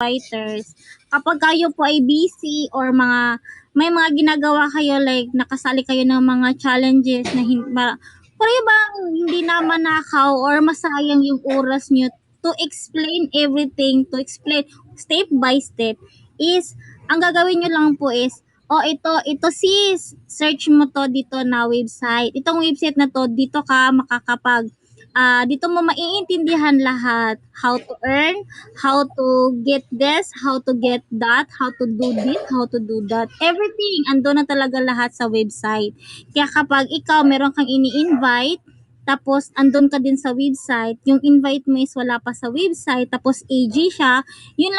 writers, kapag kayo po ay busy or may mga ginagawa kayo like nakasali kayo ng mga challenges na pwede bang hindi na manakaw or masayang yung oras nyo to explain everything, to explain step by step is, ang gagawin nyo lang po is, ito sis, search mo to dito na website. Itong website na to, dito ka dito mo maiintindihan lahat. How to earn, how to get this, how to get that, how to do this, how to do that. Everything, ando na talaga lahat sa website. Kaya kapag ikaw meron kang ini-invite, tapos andun ka din sa website, yung invite mo is wala pa sa website, tapos AG siya, yun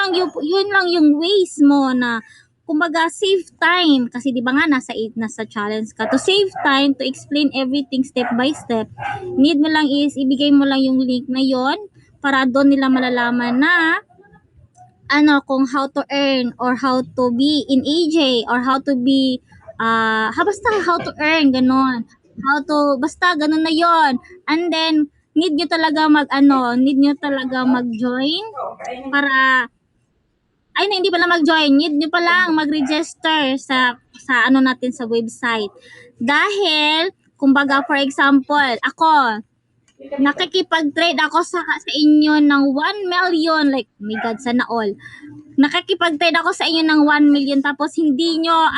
lang yung ways mo na kumbaga save time kasi 'di ba nga nasa challenge ka, to save time to explain everything step by step. Need mo lang is ibigay mo lang yung link na yon para doon nila malalaman na kung how to earn or how to be in AJ or how to be basta how to earn ganon. Basta ganon na yon. And then need nyo talaga mag-join para hindi pala mag-join. Need nyo palang mag-register sa natin sa website. Dahil, kumbaga for example, ako, nakikipag-trade ako sa inyo ng 1 million. Like, oh my God, sana all. Nakikipag-trade ako sa inyo ng 1 million tapos hindi nyo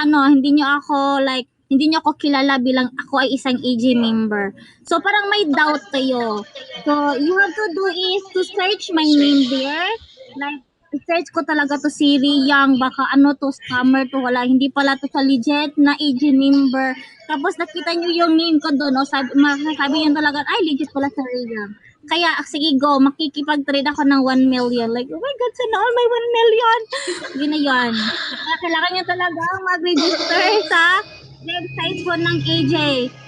ako kilala bilang ako ay isang AG member. So, parang may doubt kayo. So, you have to do is to search my name there. Like, search ko talaga to si Riyang, baka to, scammer to, wala, hindi pala to sa legit na AG member. Tapos nakita nyo yung name ko doon, masasabi yun talaga, ay, legit pala sa Riyang. Kaya, sige go, makikipag-trade ako ng 1 million. Like, oh my God, sana all may 1 million. Yun na yun. Kaya kailangan nyo talaga mag-register sa website ko ng AJ.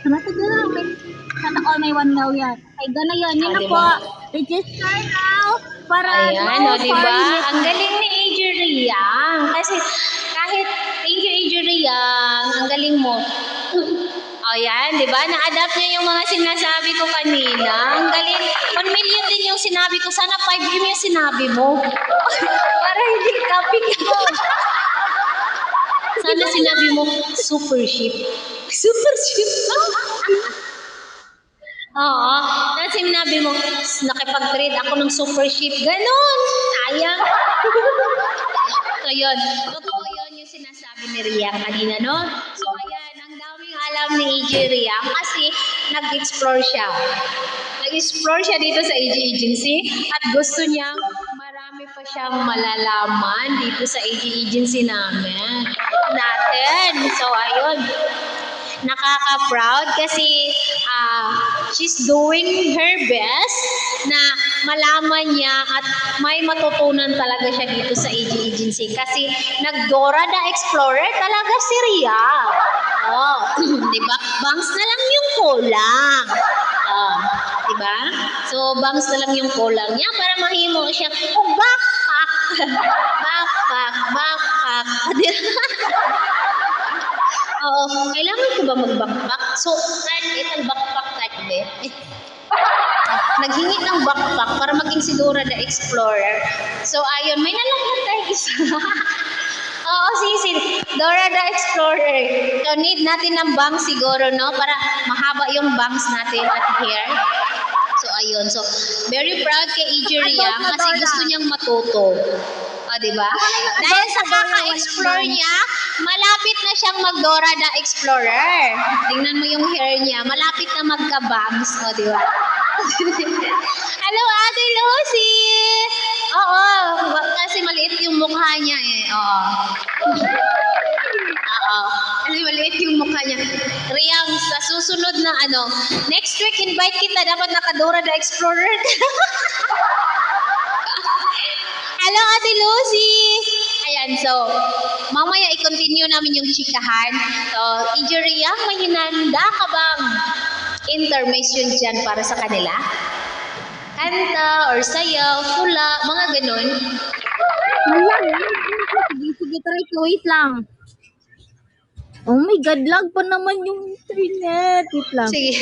Sana all may 1 million. Ay, gano'n yun. Yun na po. Register now. Para ayan, diba? Ang galing ni AJ Riyang. Kasi kahit thank you AJ Riyang, ang galing mo. Ayan, diba? Na-adapt niya yung mga sinasabi ko kanina. Ang galing. 1 million din yung sinabi ko. Sana 5 yung sinabi mo. Para hindi copy ko. Sana sinabi mo, super ship. Super ship. Oo. Tapos sinabi mo, nakipag-trade ako ng super ship. Ganon. Sayang. So yun. Totoo yun yung sinasabi ni Riyang kanina, no? So ayan, ang daming alam ni AJ Riyang kasi nag-explore siya. Nag-explore siya dito sa AJ Agency at gusto niyang marami pa siyang malalaman dito sa AJ Agency natin. So ayun. Nakaka-proud kasi she's doing her best na malaman niya at may matutunan talaga siya dito sa AG Agency kasi nag-Dora the Explorer talaga si Ria. Diba? Bangs na lang yung kulang. Diba? So, bangs na lang yung kulang niya para mahimo siya. Backpack! Backpack! Oo, kailangan ko ba mag-backpack? So, itong backpack type ba? Naghingi ng backpack para maging si Dora the Explorer. So, ayun, may nalagyan tayo isa. Oo, sige, Dora the Explorer. So, need natin ng bangs siguro, no? Para mahaba yung bangs natin at hair. So, ayun. So, very proud kay AJ Riyang kasi gusto niyang matuto. Diba? Dahil sa kaka-explore niya, malapit na siyang mag-Dora the Explorer. Tingnan mo yung hair niya, malapit na magka-bangs. Diba? Hello, Ate Lucy! Oo, kasi maliit yung mukha niya eh. Kasi maliit yung mukha niya. Riyang, sa susunod na next week, invite kita, dapat naka-Dora the Explorer. Hello, Ate Lucy! Ayan, so, mamaya i-continue namin yung chikahan. So, AJ Riyang, may hinanda ka bang intermission dyan para sa kanila? Kanta, or sayaw, tula, mga ganun. Sige, try ko. Wait lang. Oh my God, lag pa naman yung internet. Wait lang. Sige.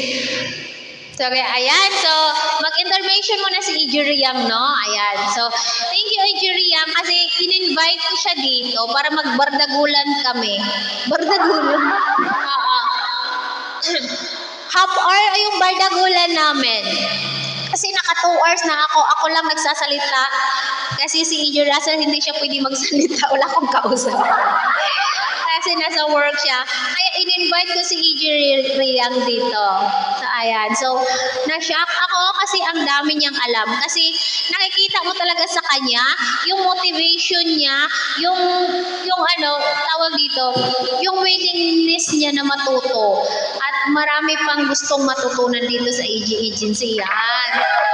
So, kaya, ayan. So, mag-intervention muna si Ijuriang, no? Ayan. So, thank you, Ijuriang, kasi in-invite ko siya dito para magbardagulan kami. Bardagulan? Oo. Half hour yung bardagulan namin. Kasi naka 2 hours na ako lang nagsasalita. Kasi si Ijo Russell hindi siya pwede magsalita, wala akong kausap. Kasi nasa work siya. Kaya in-invite ko si Ijo Riang dito. So, ayan. So, na-shock ako kasi ang dami niyang alam. Kasi nakikita mo talaga sa kanya, yung motivation niya, yung tawag dito, yung willingness niya na matuto. At marami pang gustong matutunan dito sa AG Agency. Yan.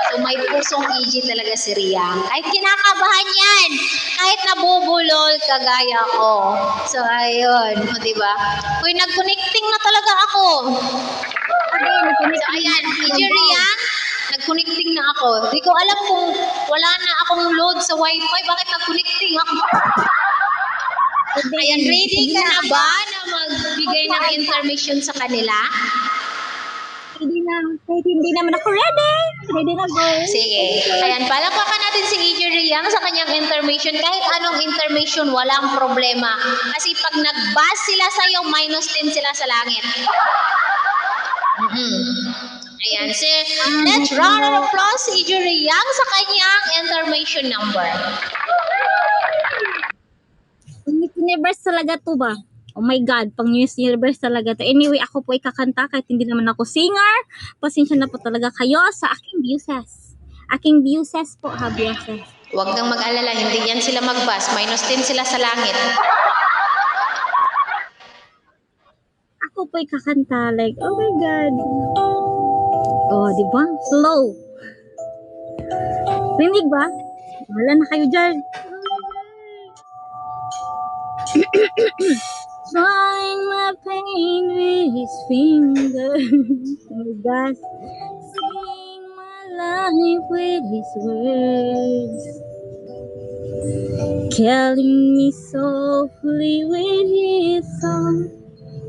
So, may pusong AG talaga si Riang. Kahit kinakabahan yan. Kahit nabubulol, kagaya ko. So, ayun. O, diba? Uy, nag-connecting na talaga ako. So, ayan. AG Riang, nag-connecting na ako. Hindi ko alam kung wala na akong load sa wifi. Bakit nag-connecting ako? Ayan, ready ka na ba na magbigay ng information sa kanila? Hindi naman ako ready. Ready na go. Sige. Ayan, palakpakan natin si AJ Riang sa kanyang information. Kahit anong information, walang problema. Kasi pag nag-buzz sila sa'yo, -10 sila sa langit. Ayan, so let's round of applause si AJ Riang sa kanyang information number. Miss Universe talaga to ba? Oh my God, pang Miss Universe talaga to. Anyway, ako po ay kakanta kahit hindi naman ako singer. Pasensya na po talaga kayo sa aking viewses. Aking viewses po, ha, viewses. Huwag kang mag-alala, hindi yan sila mag-buzz. -10 sila sa langit. Ako po ay kakanta like, oh my God. Oh, di ba? Slow. Rinig ba? Wala na kayo dyan. Trying my pain with his fingers. Oh my gosh. Sing my life with his words. Killing me softly with his song.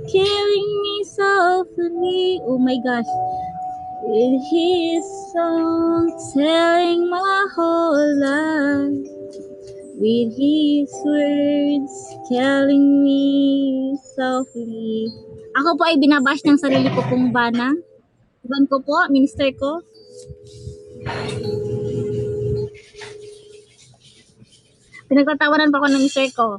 Killing me softly. Oh my gosh. With his song. Telling my whole life. With his words, telling me softly. Ako po ay binabash ng sarili ko pong bana. Iban ko po, minister ko. Pinagtatawanan pa ako ng minister ko.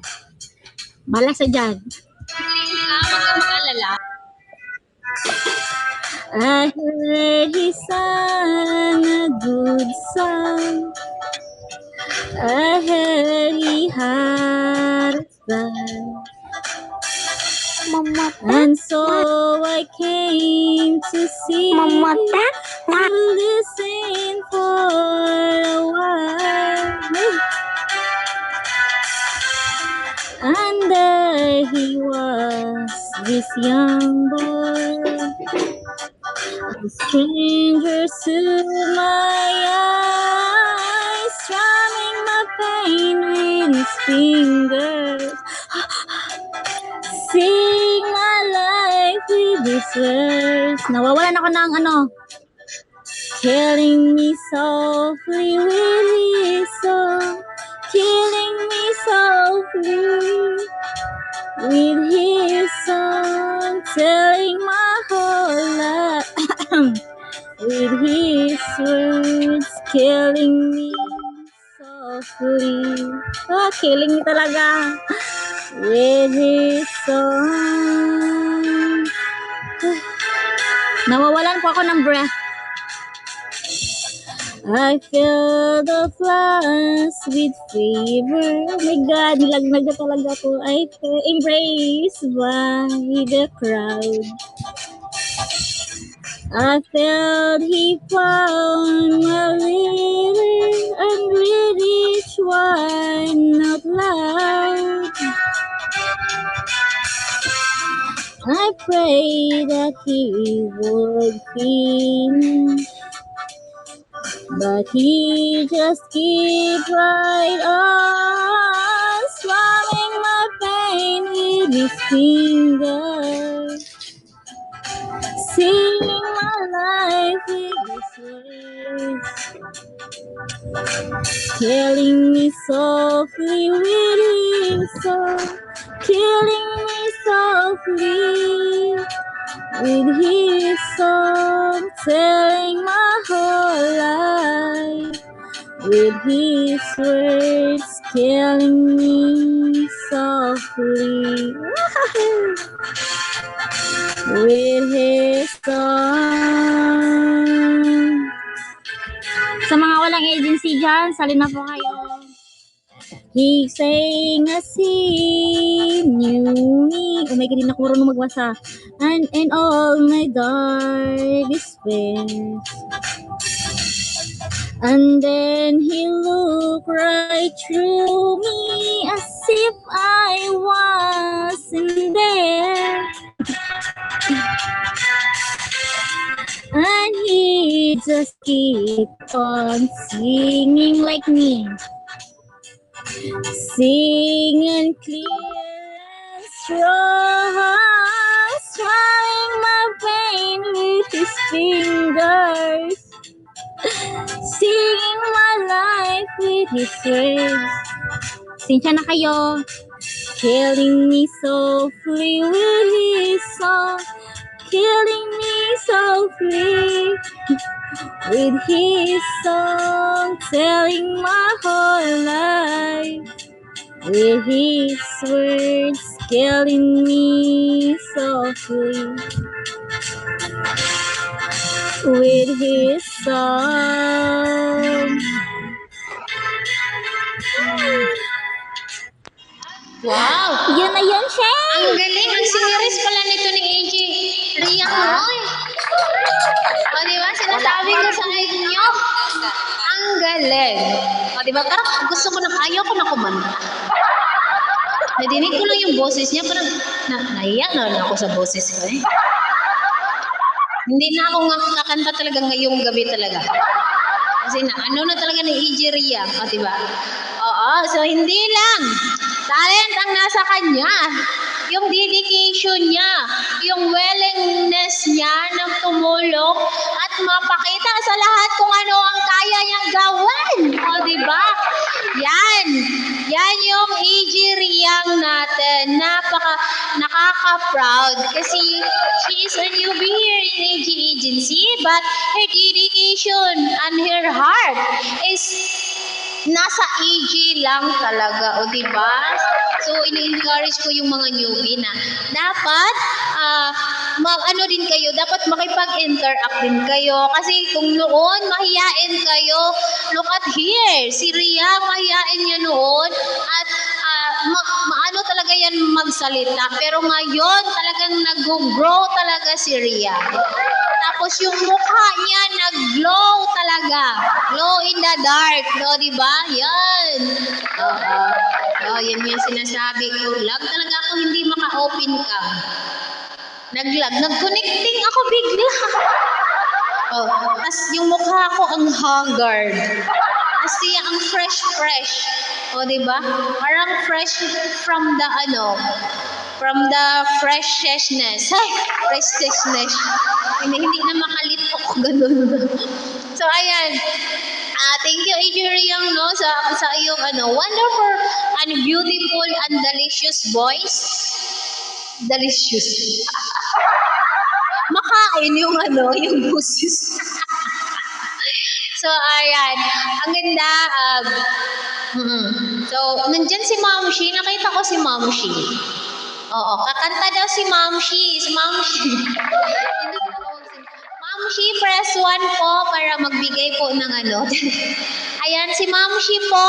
Bala sa dyan. Huwag kang mag-alala. I heard he sang a good song. I heard he had a son. And so I came to see, to listen for a while. And there he was, this young boy, a stranger to my eyes, strumming my pain with his fingers. Sing my life with his words. Nawawalan ako ng killing me softly with his song. Killing me softly with his song. Telling my whole life with his words. Killing me softly. Ah, killing me talaga. With his song. Nawawalan po ako ng breath. I feel the floods with fever. Oh my God, nilaglag na talaga po. I feel embraced by the crowd. I felt he found my river and read each one out loud. I pray that he would finish, but he just keep right on, strumming my pain with his fingers, singing my life with words, killing me softly with his song, killing me softly with his song, telling my whole life with his words, killing me softly with his song. Sa mga walang agency dyan, sali na po kayo. He sang as he knew me. Oh my God, hindi na ako marunong magbasa. And all my dark despair. And then he looked right through me as if I wasn't there. And he just kept on singing like me. Singing clear and strong, swallowing my pain with his fingers, singing my life with his words. Sinsya na kayo. Killing me softly with his song, killing me softly with his song, telling my whole life with his words, killing me softly with his song. Wow! Yun na yun, Shay! Ang galing, ang singeres pala nito ni AJ Riang Noy. O diba, sinasabi ko sa inyo, ang galing. O diba, parang gusto ko na, ayaw ko na kumanta. Nadinig ko lang yung boses niya, parang naiyak na ako sa boses ko eh. Hindi na ako kakanta talaga ngayong gabi talaga. Kasi ano na talaga ni AJ Riang, o diba? Oo, so hindi lang talent ang nasa kanya. Yung dedication niya, yung willingness niya na tumulong at mapakita sa lahat kung ano ang kaya niyang gawin. O, diba? Yan. Yan yung AJ Riang natin. Nakaka-proud kasi she is a newbie here in AJ Agency, but her dedication and her heart is nasa AG lang talaga, o diba? So, ini-encourage ko yung mga newbie na dapat, ano din kayo, dapat makipag-interact din kayo. Kasi kung noon, mahiyain kayo, look at here, si Ria, mahiyain niya noon, at maano talaga yan magsalita. Pero ngayon, talagang nag-grow talaga si Ria. Tapos yung mukha niya nag-glow talaga. Glow in the dark. No, di ba? Yan. Yan yung sinasabi ko. Lag talaga ako hindi maka-open cam. Nag-lag. Nag-connecting ako bigla. Tapos yung mukha ko ang haggard. Tapos siya ang fresh. O, di ba? Parang fresh from the freshness. Freshness. Hindi na makalito ko ganun. So, ayan. Thank you, AJ Riang, no, sa iyong wonderful and beautiful and delicious voice. Delicious. Makain yung yung boses. So, ayan. Ang ganda. So, nandyan si Mamshi. Nakita ko si Mamshi. Oo, kakanta daw si Mamshi. Mamshi, press 1 po para magbigay po ng Ayan, si Mamshi po.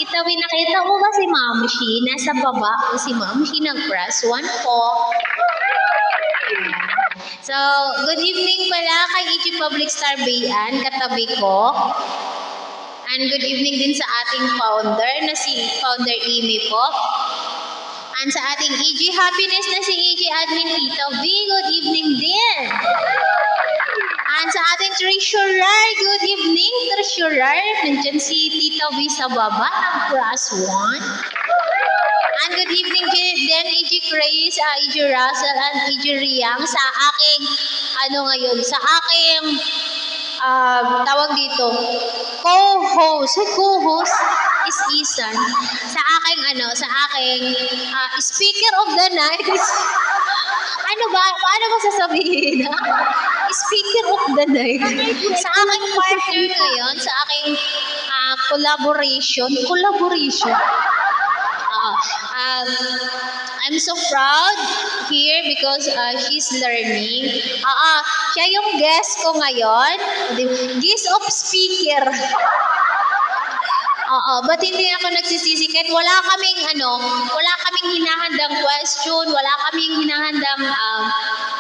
Itawin, nakita mo ba si Mamshi? Nasa baba po si Mamshi. Nag-press 1 po. So, good evening pala kay EG Public Star Bayan, katabi ko. And good evening din sa ating founder na si Founder Amy po. And sa ating EG Happiness na si EG Admin Tito V, good evening din. And sa ating Treasurer, good evening Treasurer. Nandiyan si Tito V sa baba, nag-press 1. And good evening din EG Grace, EG Russell, and EG Riang sa aking, sa aking tawag dito, co-host is Isan. Sa aking speaker of the night is, ano ba, paano ba sasabihin? Speaker of the night. Sa aking partner ngayon, sa aking collaboration. I'm so proud here because she's learning. Siya yung guest ko ngayon. Guest of speaker. But hindi ako nagsisisi kahit wala kaming hinahandang question, wala kaming hinahandang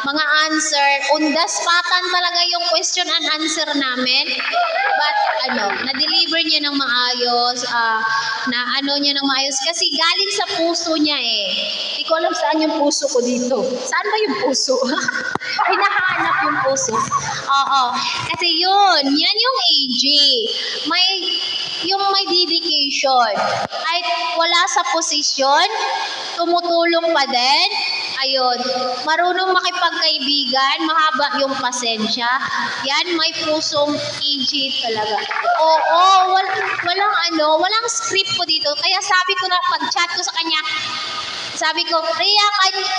mga answer. Undas-patan talaga yung question and answer namin. But na-deliver niya ng maayos, kasi galing sa puso niya eh. Hindi ko alam saan yung puso ko dito. Saan ba yung puso? Hinahanap yung puso. Kasi yan yung AG. Yung may dedication. Kahit wala sa posisyon, tumutulong pa din. Ayun, marunong makipagkaibigan, mahaba yung pasensya. Yan, may pusong AG talaga. Walang script po dito. Kaya sabi ko na, pag-chat ko sa kanya, sabi ko, Rhea,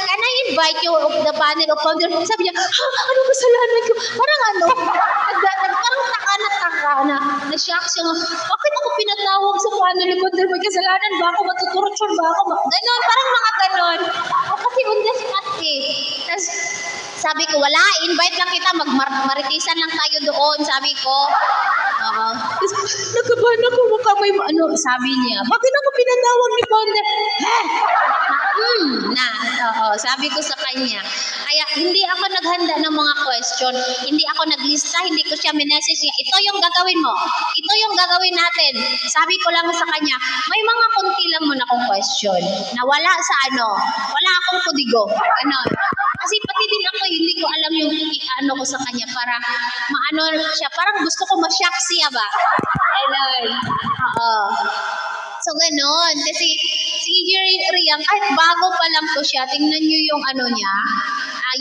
can I invite you of the panel of founder? Sabi niya, ano kasalanan ko? Parang taka na. Na-shock siya. Bakit ako pinatawag sa panel of founder? May kasalanan ba ako? Matuturutsun ba ako? Ganon, parang mga ganon. Kasi on the spot eh. Tapos, sabi ko, wala, invite lang kita, maritisan lang tayo doon, sabi ko. Nagkabahan ako, baka may sabi niya, bakit ako pinatawag ni founder? Sabi ko sa kanya. Kaya hindi ako naghanda ng mga question, hindi ako naglista, hindi ko siya minessage niya, ito yung gagawin mo, ito yung gagawin natin. Sabi ko lang sa kanya, may mga kunti lang muna akong question, na wala akong kudigo. Kasi pati din ako, hindi ko alam yung ko sa kanya para siya, parang gusto ko ma-shock siya ba? So, ganon. Kasi si Rhea, kahit bago pa lang to siya, tingnan nyo yung niya,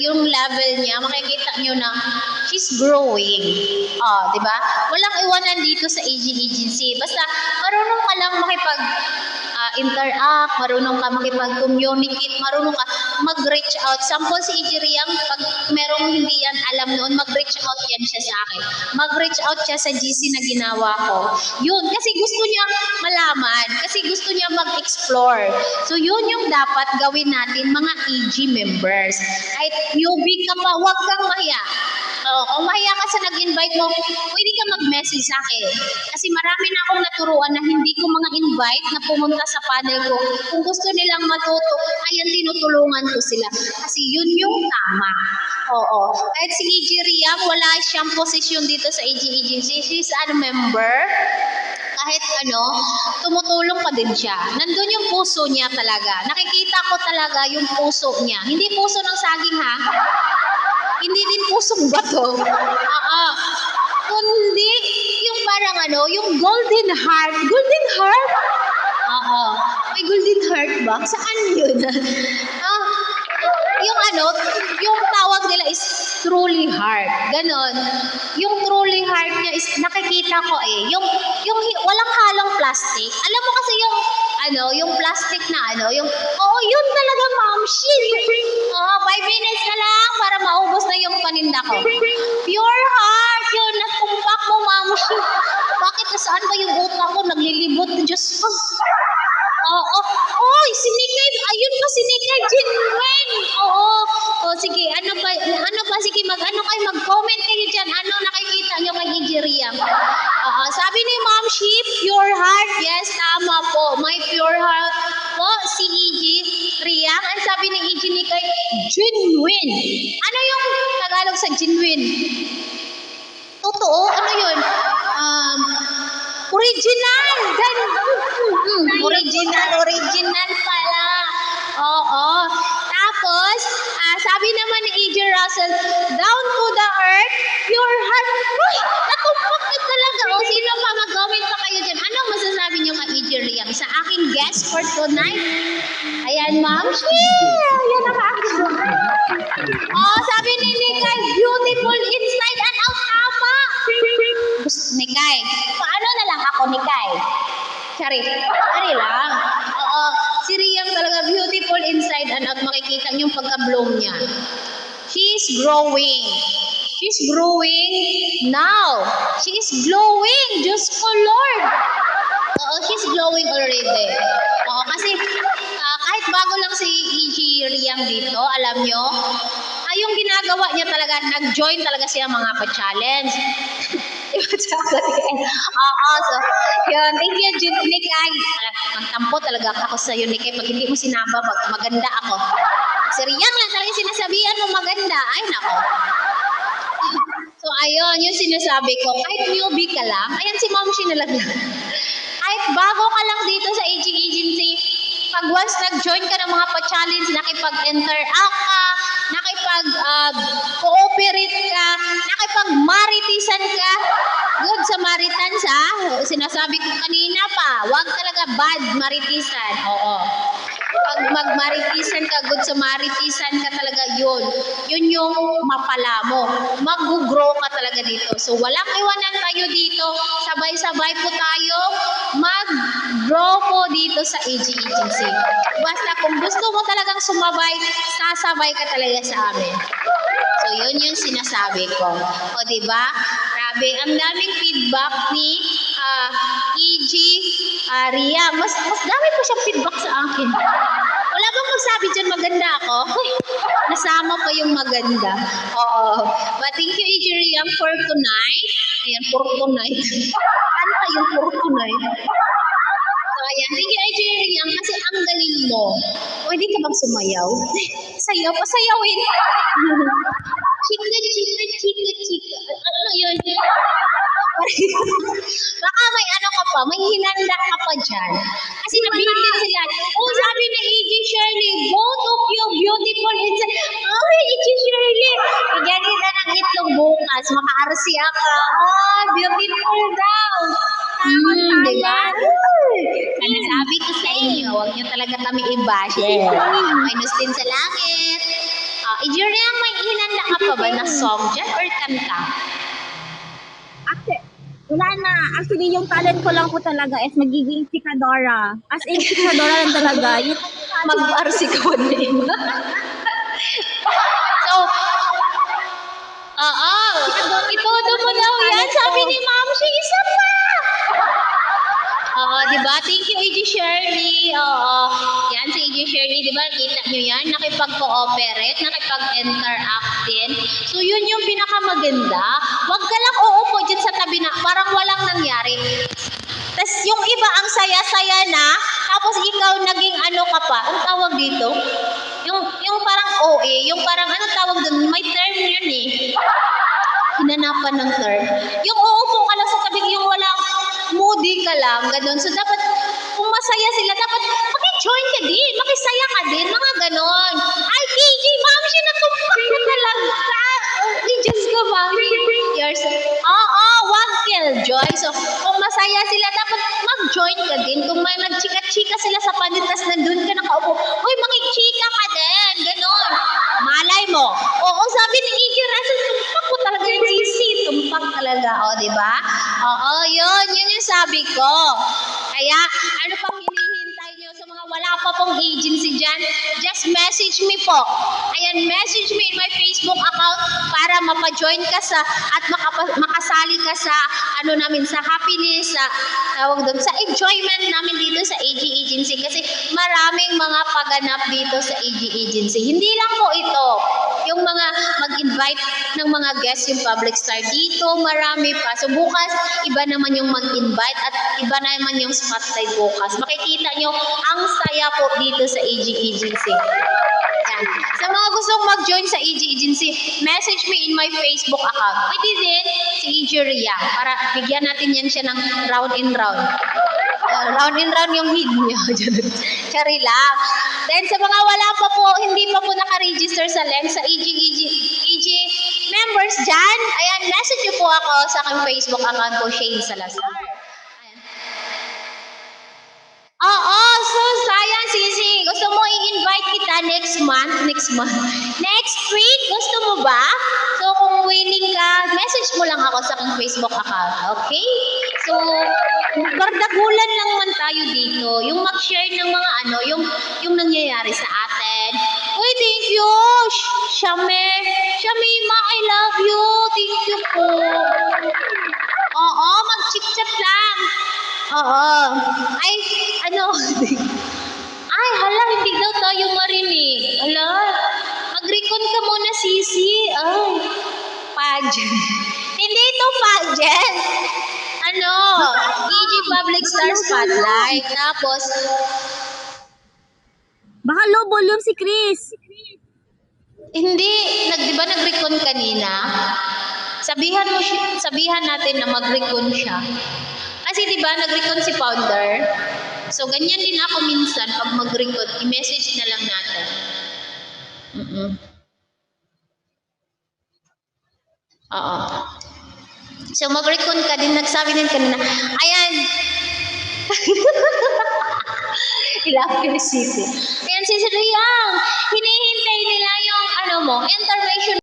yung level niya, makikita nyo na she's growing. Diba? Walang iwanan dito sa AG Agency. Basta, marunong ka lang interact, marunong ka makipag-communicate, marunong ka mag-reach out. Sample si AG Rhea, pag merong hindi yan alam noon, mag-reach out yan siya sa akin. Mag-reach out siya sa GC na ginawa ko. Yun, kasi gusto niya malaman, kasi gusto niya mag-explore. So yun yung dapat gawin natin mga AG members. Kahit newbie ka pa, huwag kang mahiya. Kung mahiya ka sa nag-invite mo, pwede ka mag-message sa akin. Kasi marami na akong naturuan na hindi ko mga invite na pumunta sa panel ko. Kung gusto nilang matuto, ayan, tinutulungan ko sila. Kasi yun yung tama. Kahit si AG Rhea, wala siyang posisyon dito sa AG Agency. She's a member. Kahit tumutulong pa din siya. Nandun yung puso niya talaga. Nakikita ko talaga yung puso niya. Hindi puso ng saging ha. Hindi din pusong bato. Kundi yung parang yung golden heart. Golden heart? May golden heart ba? Saan yun? Yung tawag nila is truly heart. Ganon. Yung truly heart niya is nakikita ko yung walang halong plastic. Alam mo kasi yung plastic na yun talaga, ma'am. 5 minutes na lang para maubos na yung paninda ko. Pure heart yun. Natumpak mo, ma'am. Bakit saan ba yung utak ko naglilibot? Diyos ko. Sinikay. Ayun pa, sinikay. Genuine. Sige. Sige, mag-comment kayo dyan. Ano nakikita nyo kay AG Rhea? Sabi ni Ma'am Sheep, pure heart. Yes, tama po. May pure heart po si AG Rhea. Ang sabi ni AG Nikay, genuine. Ano yung Tagalog sa genuine? Totoo? Ano yun? Original! Original pala. Tapos, sabi naman ni AJ Russell, down to the earth, pure heart. Uy, natumpak na talaga. Sino pa mag-comment pa kayo dyan? Ano masasabi niyo kay AJ Rhea? Sa aking guest for tonight? Ayan, ma'am. Ayan ang aking. Sabi ni Nika, beautiful inside and out. Tama. Kai. Paano na lang ako ni Kai? Sorry lang. Oo, si Riang talaga beautiful inside and out. Makikita niyo yung pagka-bloom niya. She's growing. She's growing now. She is glowing. Diyos ko, Lord. Oo, she's glowing already. Oo, kasi kahit bago lang si E.G. Riang dito, alam nyo, yung ginagawa niya talaga, nag-join talaga siya mga pa-challenge. Oo, so, yun, thank you, Nick. Ay, magtampo talaga ako sa iyo, Nick. Pag hindi mo sinaba, maganda ako. Si Riang lang talaga sinasabihan mo maganda. Ay, nako. So, ayun, yung sinasabi ko, kahit newbie ka lang, ayan si Ma'am nalaglag. Kahit bago ka lang dito sa aging agency, pag once nag-join ka ng mga pa-challenge, nakipag-interact ka, nakipag-cooperate ka, nakipag-maritisan ka, good Samaritans ha, sinasabi ko kanina pa, wag talaga bad maritisan, oo. Pag mag-maritisan ka, good Samaritsan ka talaga yun. Yun yung mapala mo. Mag-grow ka talaga dito. So, walang iwanan tayo dito. Sabay-sabay po tayo mag-grow po dito sa AG Agency. Basta kung gusto mo talagang sumabay, sasabay ka talaga sa amin. So, yun yung sinasabi ko. O, diba? Grabe, ang daming feedback ni EG Ria. Mas dami po siyang feedback sa akin. Wala bang magsabi dyan maganda ako? Uy, nasama pa yung maganda. Oo. But thank you, EG Ria, for tonight. Ayan, for tonight. Ano kayong for tonight? So, ayan. Thank you, EG Ria, kasi ang galing mo. Pwede ka bang sumayaw? Sayaw, pasayawin. Chika. Ano yun? Baka may ano ka pa, may hinanda ka pa dyan. Kasi nabitin sila. Oh, sabi ni E.G. Shirley, both of you beautiful inside. Oh, E.G. Shirley, bigyan kita ng itlog bukas. Maka-RC ako. Oh, beautiful daw. Diba? Ano sabi ko sa inyo, huwag nyo talaga kami i-bash. Minus din sa langit. E.G. Shirley, may hinanda ka pa ba na song dyan or kanta? Wala na. Actually, yung talent ko lang po talaga is magiging sikadora. As in, sikadora lang talaga. Mag-RC ka ba din? So, itodo mo daw yan. Sabi ni Ma'am, siya isa pa. Oo, diba? Thank you, E.G. Shirley. Oo. Yan, si E.G. Shirley, diba? Kita nyo yan. Nakipag-cooperate, nakipag-interact din. So, yun yung pinakamaganda. Huwag ka lang uupo dyan sa tabi na parang walang nangyari. Tapos yung iba ang saya-saya na, tapos ikaw naging ano ka pa. Ang tawag dito? Yung parang OA, yung parang ano tawag doon? May term yun eh. Hinanapan ng term. Yung uupo ka lang sa tabi, yung walang moody ka lang, ganun. So, dapat, kung masaya sila, dapat maki-join ka din, makisaya ka din, mga ganun. Ay, KG, Ma'am, siya natumpak ka talaga. Diyos ko, Ma'am. Oo, wag killjoy. So, kung masaya sila, dapat mag-join ka din. Kung may nagchika-chika sila sa panitas, nandun ka nakaupo, uy, makichika ka din, ganun. Malay mo. Oo, sabi ni EJ Russell, tumpak ko talaga yung sisi. Tumpak talaga, o, diba? Oo, yun yung sabi ko. Kaya, ano pang hinihintay nyo sa mga wala pa pong agency dyan? Just message me po. Ayan, message me in my Facebook account para mapa-join ka sa at makasali ka sa ano namin, sa happiness, sa tawag doon, sa enjoyment namin dito sa AG Agency kasi maraming mga paganap dito sa AG Agency. Hindi lang po ito. Yung mga mag-invite ng mga guests, yung public star dito, marami pa. So bukas, iba naman yung mag-invite at iba naman yung spotlight bukas. Makikita nyo, ang saya po dito sa AG Agency. Yan. Sa mga gustong mag-join sa AG Agency, message me in my Facebook account. Pwede din si EG Ria para bigyan natin yan siya ng round in round. Round in round yung hid niya. Chari lang. Then sa mga wala pa po, hindi pa po naka-register sa LENS, sa EG members dyan, ayan, message niyo po ako sa aking Facebook account ko, Shane Salazar. Ayan. Oo, so sayang sisi. Gusto mo i-invite kita next month? Next week? Gusto mo ba? So kung willing ka, message message mo lang ako sa aking Facebook account, okay? So, bardagulan lang man tayo dito. Yung mag-share ng mga yung nangyayari sa atin. Uy, thank you! Shamima, I love you! Thank you po! Oo, mag-chit-chat lang. Oo. Ay, Ay, hala, hindi daw tayo marinig. Hala, mag-recon ka muna, Sisi. Ay, pageant. Hindi ito pageant. EG Public Star Spotlight. Tapos, Baka low volume si Chris. hindi, di ba nag-recon kanina? Sabihan natin na mag-recon siya. Kasi di ba nag-recon si Founder? So, ganyan din ako minsan pag mag-recon, i-message na lang natin. Oo. So, mag-recon ka din, nagsabi din kanina, ayan, Ilapil City. Ayan, si Riang, hinihintay nila yung mo. And